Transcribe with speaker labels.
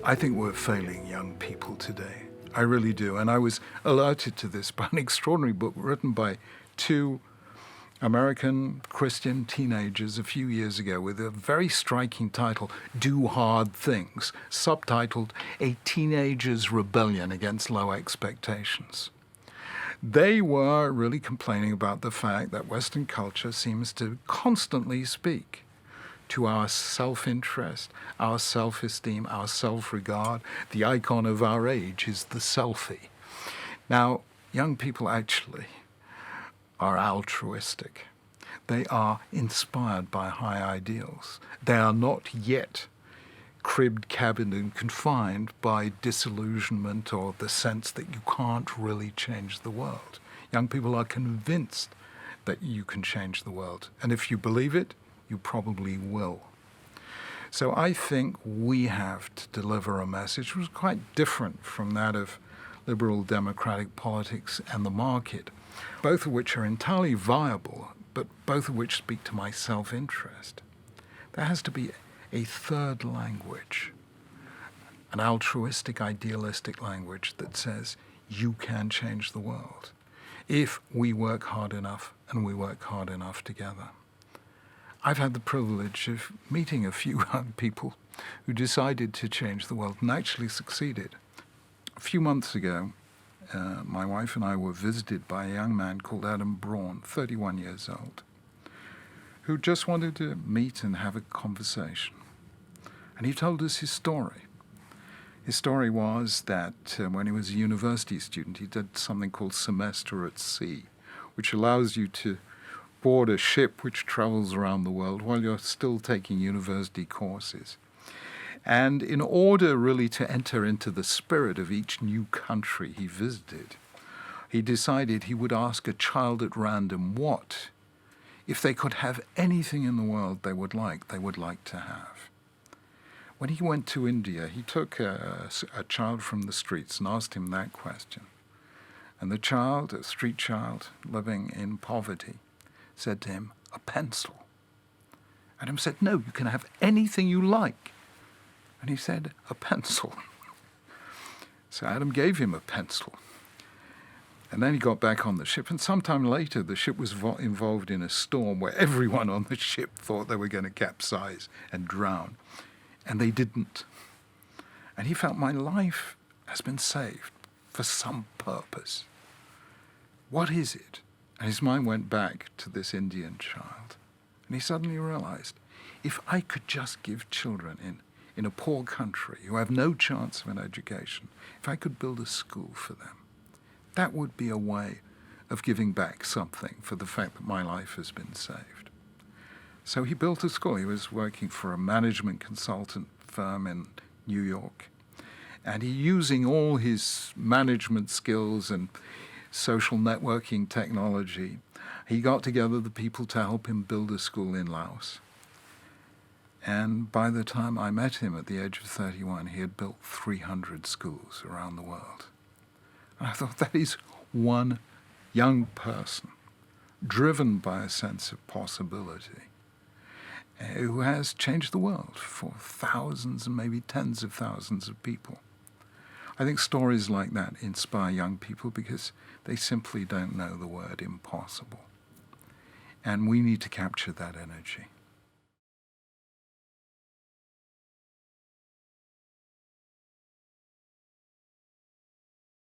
Speaker 1: I think we're failing young people today. I really do. And I was alerted to this by an extraordinary book written by two American Christian teenagers a few years ago with a very striking title, Do Hard Things, subtitled A Teenager's Rebellion Against Low Expectations. They were really complaining about the fact that Western culture seems to constantly speak to our self-interest, our self-esteem, our self-regard. The icon of our age is the selfie. Now, young people actually are altruistic. They are inspired by high ideals. They are not yet cribbed, cabined, and confined by disillusionment or the sense that you can't really change the world. Young people are convinced that you can change the world. And if you believe it, you probably will. So I think we have to deliver a message which is quite different from that of liberal democratic politics and the market, both of which are entirely viable, but both of which speak to my self-interest. There has to be a third language, an altruistic, idealistic language that says you can change the world if we work hard enough and we work hard enough together. I've had the privilege of meeting a few young people who decided to change the world and actually succeeded. A few months ago, my wife and I were visited by a young man called Adam Braun, 31 years old, who just wanted to meet and have a conversation. And he told us his story. His story was that when he was a university student, he did something called Semester at Sea, which allows you to board a ship which travels around the world while you're still taking university courses. And in order really to enter into the spirit of each new country he visited, he decided he would ask a child at random what, if they could have anything in the world they would like to have. When he went to India, he took a child from the streets and asked him that question. And the child, a street child living in poverty, said to him, a pencil. Adam said, no, you can have anything you like. And he said, a pencil. So Adam gave him a pencil. And then he got back on the ship, and sometime later the ship was involved in a storm where everyone on the ship thought they were going to capsize and drown. And they didn't. And he felt, my life has been saved for some purpose. What is it? And his mind went back to this Indian child. And he suddenly realized, if I could just give children in a poor country who have no chance of an education, if I could build a school for them, that would be a way of giving back something for the fact that my life has been saved. So he built a school. He was working for a management consultant firm in New York. And he, using all his management skills and social networking technology, he got together the people to help him build a school in Laos. And by the time I met him at the age of 31, he had built 300 schools around the world. And I thought, that is one young person driven by a sense of possibility who has changed the world for thousands and maybe tens of thousands of people. I think stories like that inspire young people because they simply don't know the word impossible. And we need to capture that energy.